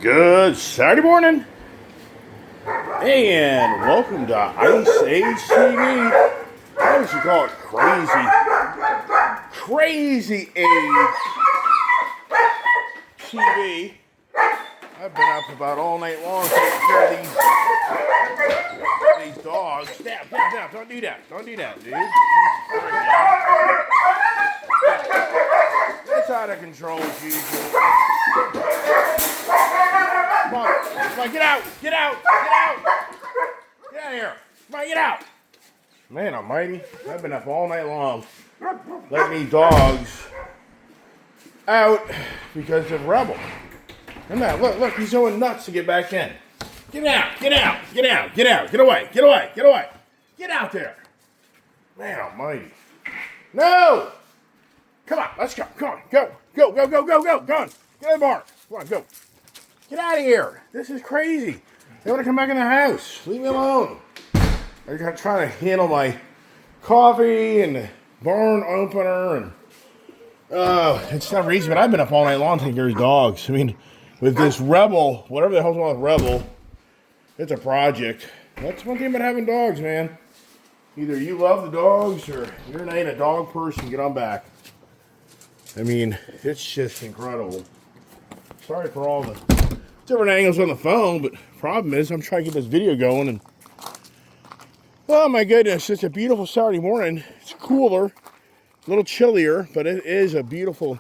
Good Saturday morning, and welcome to Ice Age TV. I should call it Crazy Age TV. I've been up about all night long taking care of these dogs. Down. Don't do that, dude. That's out of control as usual. Come on, get out of here. Come on, get out. Man almighty, I've been up all night long letting these dogs out because of Rebel. And now, look, he's going nuts to get back in. Get out, get away. Get out there. Man almighty. No! Come on, let's go, come on, go on. Get in the barn. Come on, go. Get out of here. This is crazy. They want to come back in the house. Leave me alone. I'm trying to handle my coffee and the barn opener. And it's not easy, but I've been up all night long taking care of dogs. I mean, with this Rebel, whatever the hell's wrong with Rebel, it's a project. That's one thing about having dogs, man. Either you love the dogs or you're not a dog person, get on back. I mean, it's just incredible. Sorry for all the different angles on the phone, but the problem is I'm trying to get this video going, and oh my goodness, it's a beautiful Saturday morning. It's cooler, a little chillier, but it is a beautiful.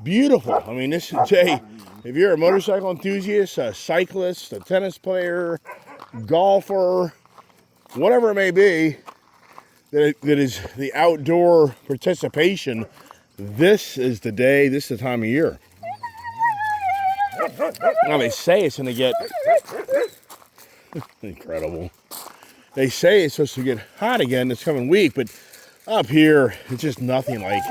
I mean, this is if you're a motorcycle enthusiast, a cyclist, a tennis player, golfer, whatever it may be, that is the outdoor participation, this is the day, this is the time of year. Now they say it's going to get incredible. They say it's supposed to get hot again this coming week, but up here it's just nothing like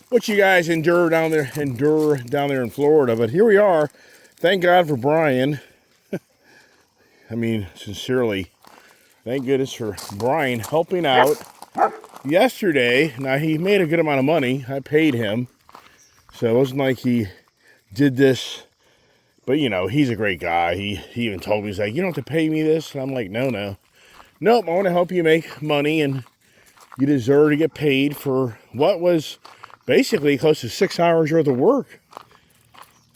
what you guys endure down there in Florida. But here we are. Thank God for Brian. I mean, sincerely, thank goodness for Brian helping out yesterday. Now he made a good amount of money. I paid him, so it wasn't like he did this. But, you know, he's a great guy. He even told me, he's like, you don't have to pay me this. And I'm like, nope, I want to help you make money, and you deserve to get paid for what was basically close to 6 hours worth of work.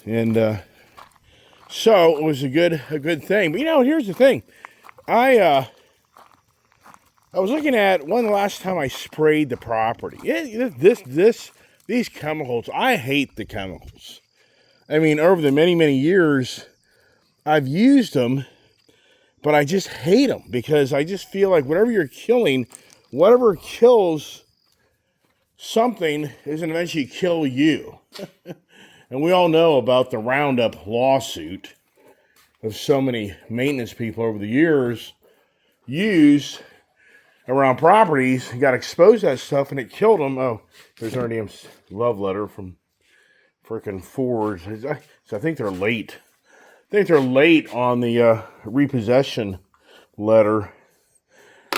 And so it was a good thing. But, you know, here's the thing. I was looking at when the last time I sprayed the property. These chemicals, I hate the chemicals. I mean, over the many years, I've used them, but I just hate them because I just feel like whatever you're killing, whatever kills something is going to eventually kill you. And we all know about the Roundup lawsuit of so many maintenance people over the years used around properties, got exposed to that stuff, and it killed them. Oh, there's our name's love letter from freaking Ford. So I think they're late. On the repossession letter.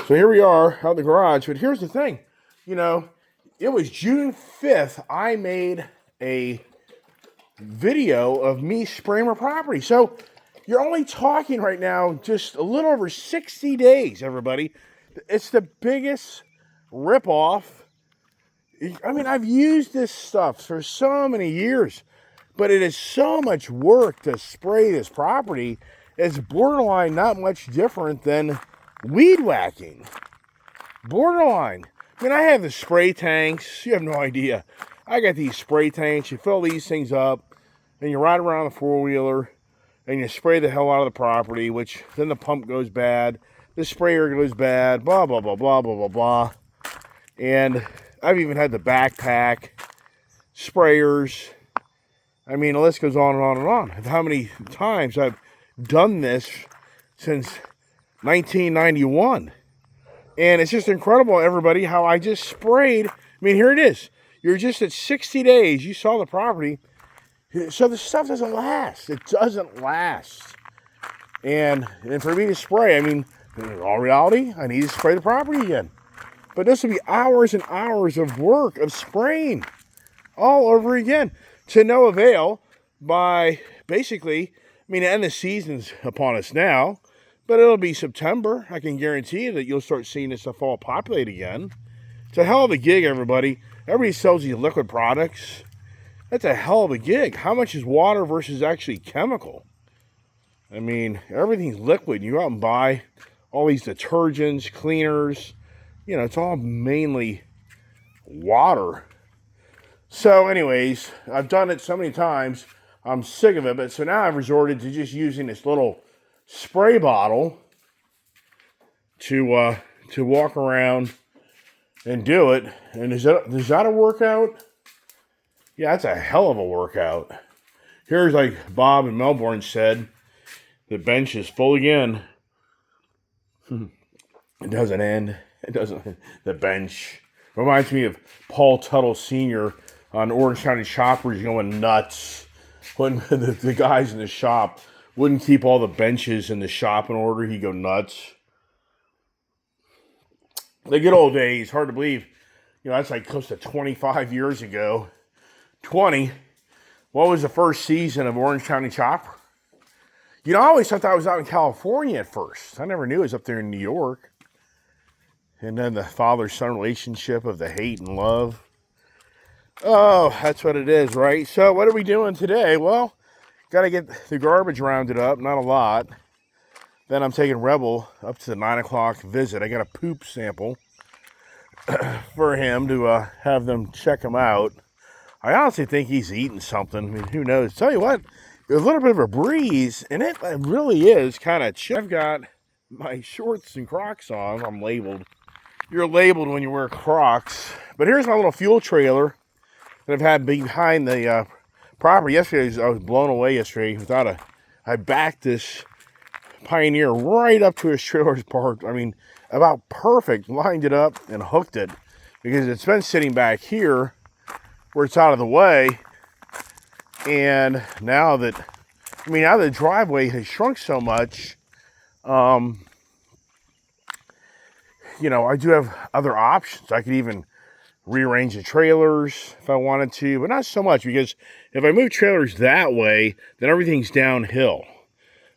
So here we are out in the garage. But here's the thing. You know, it was June 5th. I made a video of me spraying my property. So you're only talking right now just a little over 60 days, everybody. It's the biggest ripoff. I mean, I've used this stuff for so many years, but it is so much work to spray this property. It's borderline not much different than weed whacking. Borderline. I mean, I have the spray tanks. You have no idea. I got these spray tanks. You fill these things up, and you ride around the four-wheeler, and you spray the hell out of the property, which then the pump goes bad, the sprayer goes bad, blah, blah, blah, blah, blah, blah, blah. And I've even had the backpack, sprayers. I mean, the list goes on and on and on. How many times I've done this since 1991. And it's just incredible, everybody, how I just sprayed. I mean, here it is. You're just at 60 days. You saw the property. So the stuff doesn't last. It doesn't last. And for me to spray, I mean, in all reality, I need to spray the property again. But this will be hours and hours of work of spraying all over again to no avail by basically mean, the end of the season's upon us now, but it'll be September. I can guarantee you that you'll start seeing this stuff all populate again. It's a hell of a gig, everybody. Everybody sells these liquid products. That's a hell of a gig. How much is water versus actually chemical? I mean, everything's liquid. You go out and buy all these detergents, cleaners. You know, it's all mainly water. So anyways, I've done it so many times. I'm sick of it. But so now I've resorted to just using this little spray bottle to walk around and do it. And is that a workout? Yeah, that's a hell of a workout. Here's like Bob in Melbourne said, the bench is full again. It doesn't end. It doesn't. The bench reminds me of Paul Tuttle Sr. on Orange County Choppers going nuts when the guys in the shop wouldn't keep all the benches in the shop in order. He'd go nuts. The good old days, hard to believe. You know, that's like close to 25 years ago. 20. What was the first season of Orange County Chopper? You know, I always thought that was out in California at first. I never knew it was up there in New York. And then the father-son relationship of the hate and love. Oh, that's what it is, right? So what are we doing today? Well, got to get the garbage rounded up. Not a lot. Then I'm taking Rebel up to the 9 o'clock visit. I got a poop sample for him to have them check him out. I honestly think he's eating something. I mean, who knows? Tell you what, there's a little bit of a breeze, and it really is kind of chill. I've got my shorts and Crocs on. I'm labeled. You're labeled when you wear Crocs. But here's my little fuel trailer that I've had behind the property. Yesterday, I was blown away yesterday. I backed this Pioneer right up to his trailer's parked. I mean, about perfect. Lined it up and hooked it because it's been sitting back here where it's out of the way. And now that the driveway has shrunk so much, you know, I do have other options. I could even rearrange the trailers if I wanted to, but not so much, because if I move trailers that way, then everything's downhill.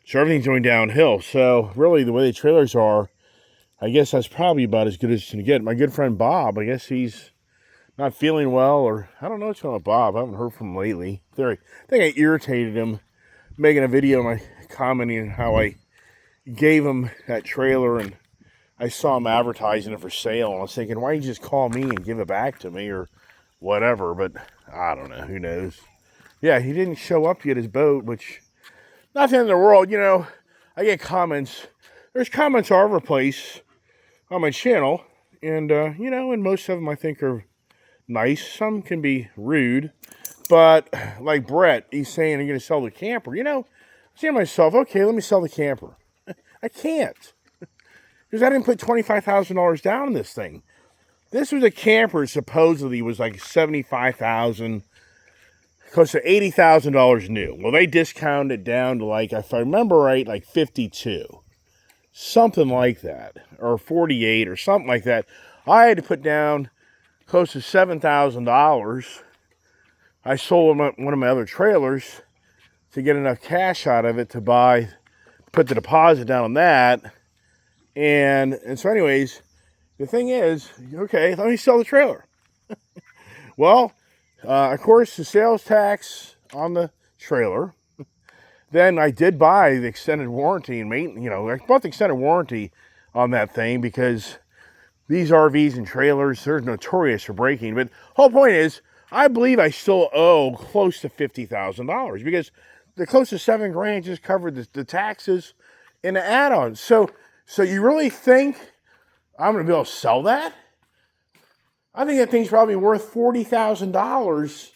So everything's going downhill. So really the way the trailers are, I guess that's probably about as good as it's going to get. My good friend Bob, I guess he's not feeling well, or I don't know what's going on with Bob. I haven't heard from him lately. I think I irritated him making a video commenting how I gave him that trailer and I saw him advertising it for sale. And I was thinking, why don't you just call me and give it back to me or whatever? But I don't know. Who knows? Yeah, he didn't show up to get his boat, which, not the end of the world. You know, I get comments. There's comments all over the place on my channel. And, you know, and most of them I think are nice. Some can be rude. But like Brett, he's saying I'm going to sell the camper. You know, I'm saying to myself, okay, let me sell the camper. I can't. Because I didn't put $25,000 down on this thing. This was a camper, supposedly was like $75,000, close to $80,000 new. Well, they discounted it down to, like, if I remember right, like 52, something like that, or 48 or something like that. I had to put down close to $7,000. I sold one of my other trailers to get enough cash out of it to put the deposit down on that. And so anyways, the thing is, okay, let me sell the trailer. Well, of course, the sales tax on the trailer. Then I did buy the extended warranty and maintenance. You know, I bought the extended warranty on that thing because these RVs and trailers, they're notorious for breaking. But the whole point is, I believe I still owe close to $50,000 because the close to $7,000 just covered the taxes and the add-ons. So you really think I'm going to be able to sell that? I think that thing's probably worth $40,000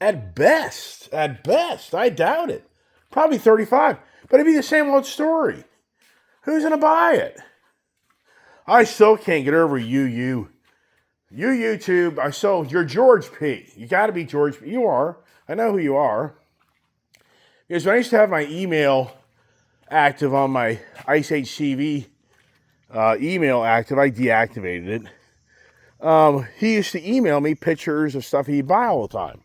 at best. At best. I doubt it. Probably $35,000. But it'd be the same old story. Who's going to buy it? I still can't get over you. You YouTube. You're George P. You got to be George P. You are. I know who you are. Because when I used to have my email active on my Ice HCV email active, I deactivated it. He used to email me pictures of stuff he'd buy all the time.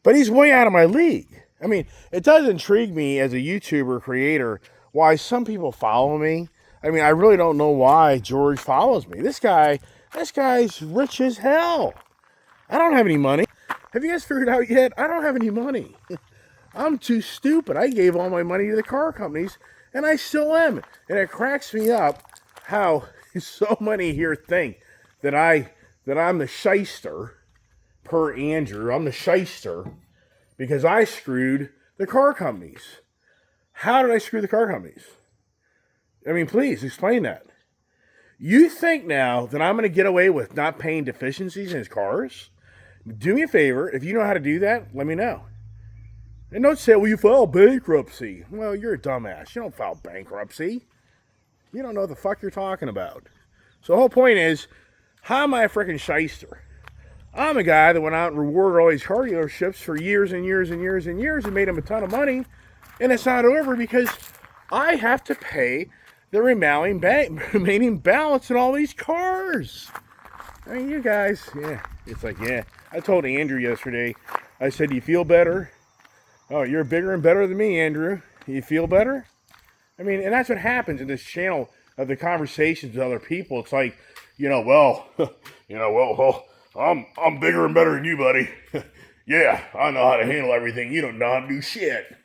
But he's way out of my league. I mean, it does intrigue me as a YouTuber creator why some people follow me. I mean, I really don't know why George follows me. This guy's rich as hell. I don't have any money. Have you guys figured out yet? I don't have any money. I'm too stupid. I gave all my money to the car companies, and I still am. And it cracks me up how so many here think that I'm the shyster, per Andrew. I'm the shyster because I screwed the car companies. How did I screw the car companies? I mean, please explain that. You think now that I'm going to get away with not paying deficiencies in his cars? Do me a favor. If you know how to do that, let me know. And don't say, well, you filed bankruptcy. Well, you're a dumbass. You don't file bankruptcy. You don't know what the fuck you're talking about. So the whole point is, how am I a freaking shyster? I'm a guy that went out and rewarded all these car dealerships for years and years and years and years and made them a ton of money. And it's not over because I have to pay the remaining balance in all these cars. I mean, you guys, yeah. It's like, yeah. I told Andrew yesterday, I said, do you feel better? Oh, you're bigger and better than me, Andrew. You feel better? I mean, and that's what happens in this channel of the conversations with other people. It's like, I'm bigger and better than you, buddy. Yeah, I know how to handle everything. You don't know how to do shit.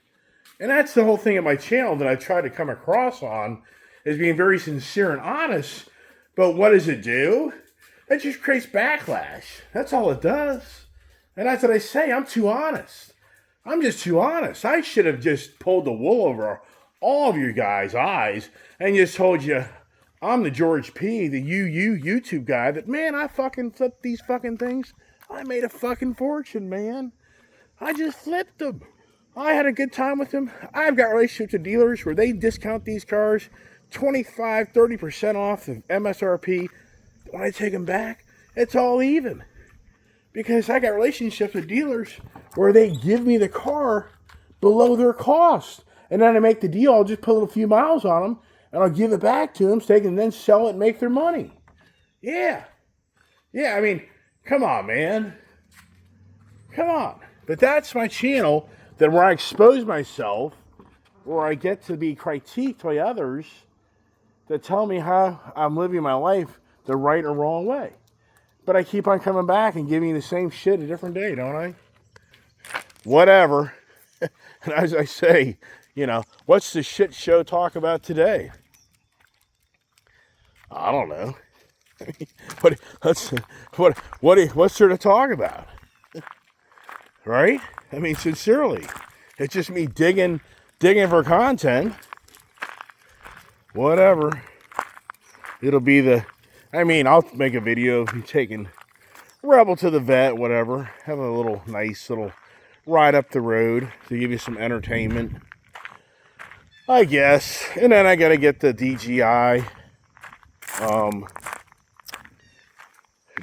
And that's the whole thing of my channel that I try to come across on, is being very sincere and honest. But what does it do? It just creates backlash. That's all it does. And that's what I say. I'm too honest. I'm just too honest. I should have just pulled the wool over all of you guys' eyes and just told you I'm the George P, the YouTube guy that, man, I fucking flipped these fucking things. I made a fucking fortune, man. I just flipped them. I had a good time with them. I've got relationships with dealers where they discount these cars 25, 30% off of MSRP. When I take them back, it's all even. Because I got relationships with dealers where they give me the car below their cost. And then I make the deal, I'll just put a few miles on them, and I'll give it back to them so they can then sell it and make their money. Yeah. Yeah, I mean, come on, man. Come on. But that's my channel, that where I expose myself, where I get to be critiqued by others that tell me how I'm living my life the right or wrong way. But I keep on coming back and giving you the same shit a different day, don't I? Whatever. And as I say, what's the shit show talk about today? I don't know. What's there to talk about? Right? I mean, sincerely. It's just me digging for content. Whatever. It'll be I'll make a video of me taking Rebel to the vet, whatever. Have a nice little ride up the road to give you some entertainment, I guess. And then I gotta get the DJI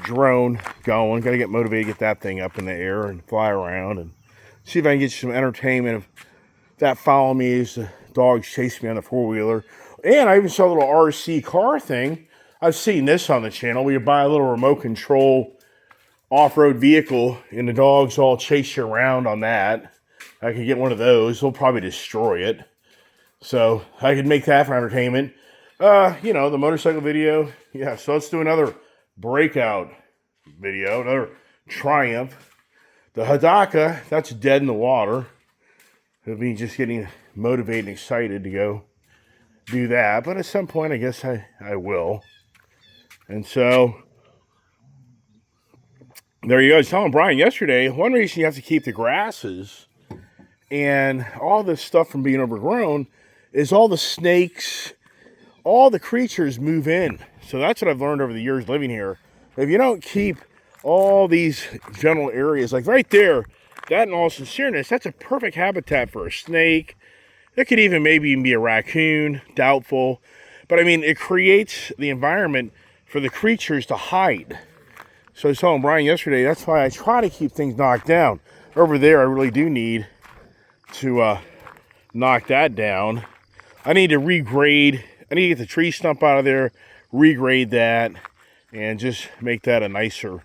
drone going. Gotta get motivated to get that thing up in the air and fly around and see if I can get you some entertainment of that follow me as the dogs chase me on the four-wheeler. And I even saw a little RC car thing. I've seen this on the channel where you buy a little remote control off-road vehicle and the dogs all chase you around on that. I could get one of those. They'll probably destroy it. So I could make that for entertainment. The motorcycle video. Yeah, so let's do another breakout video, another Triumph. The Hadaka, that's dead in the water. It'll be just getting motivated and excited to go do that. But at some point, I guess I will. And so, there you go. I was telling Brian yesterday, one reason you have to keep the grasses and all this stuff from being overgrown is all the snakes, all the creatures move in. So that's what I've learned over the years living here. If you don't keep all these general areas, like right there, that in all sincereness, that's a perfect habitat for a snake. It could even maybe be a raccoon, doubtful. But I mean, it creates the environment for the creatures to hide. So I was telling Brian yesterday, that's why I try to keep things knocked down. Over there, I really do need to knock that down. I need to regrade. I need to get the tree stump out of there, regrade that, and just make that a nicer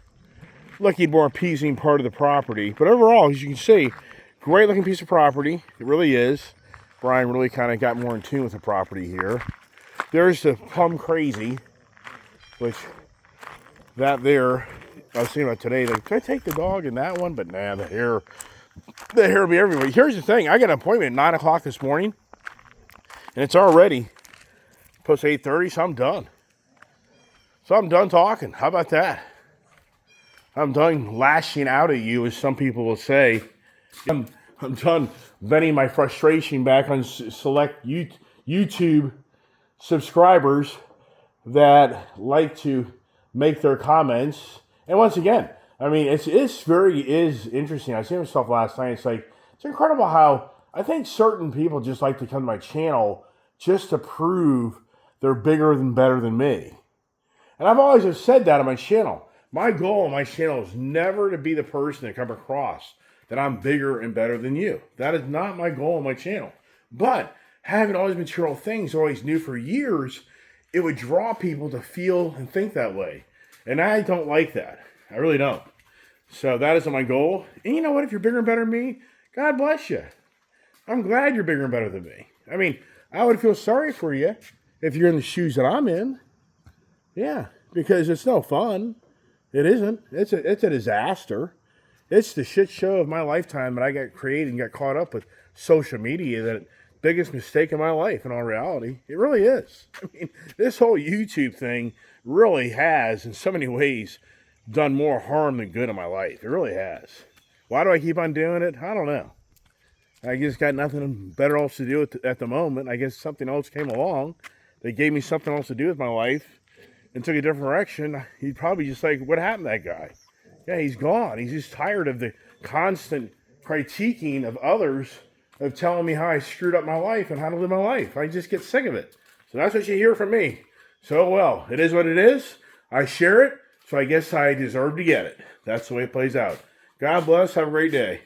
looking, more appeasing part of the property. But overall, as you can see, Great looking piece of property. It really is. Brian really kind of got more in tune with the property here. There's the Plum Crazy, which that there, I was thinking about today, like, could I take the dog in that one? But nah, the hair will be everywhere. Here's the thing, I got an appointment at 9 o'clock this morning, and it's already post 8:30, so I'm done. So I'm done talking. How about that? I'm done lashing out at you, as some people will say. I'm done venting my frustration back on select YouTube subscribers that like to make their comments. And once again, I mean, it's interesting. I was saying to myself last night, it's incredible how I think certain people just like to come to my channel just to prove they're bigger and better than me. And I've always have said that on my channel. My goal on my channel is never to be the person that come across that I'm bigger and better than you. That is not my goal on my channel. But having all these material things always knew for years, it would draw people to feel and think that way. And I don't like that. I really don't. So that is my goal. And you know what? If you're bigger and better than me, God bless you. I'm glad you're bigger and better than me. I mean, I would feel sorry for you if you're in the shoes that I'm in. Yeah, because it's no fun. It isn't. It's a disaster. It's the shit show of my lifetime that I got created and got caught up with social media. That biggest mistake in my life, in all reality. It really is. I mean, this whole YouTube thing really has, in so many ways, done more harm than good in my life. It really has. Why do I keep on doing it? I don't know. I just got nothing better else to do at the moment. I guess something else came along. They gave me something else to do with my life and took a different direction. He'd probably just like, what happened to that guy? Yeah, he's gone. He's just tired of the constant critiquing of others, of telling me how I screwed up my life and how to live my life. I just get sick of it. So that's what you hear from me. So, well, it is what it is. I share it, so I guess I deserve to get it. That's the way it plays out. God bless. Have a great day.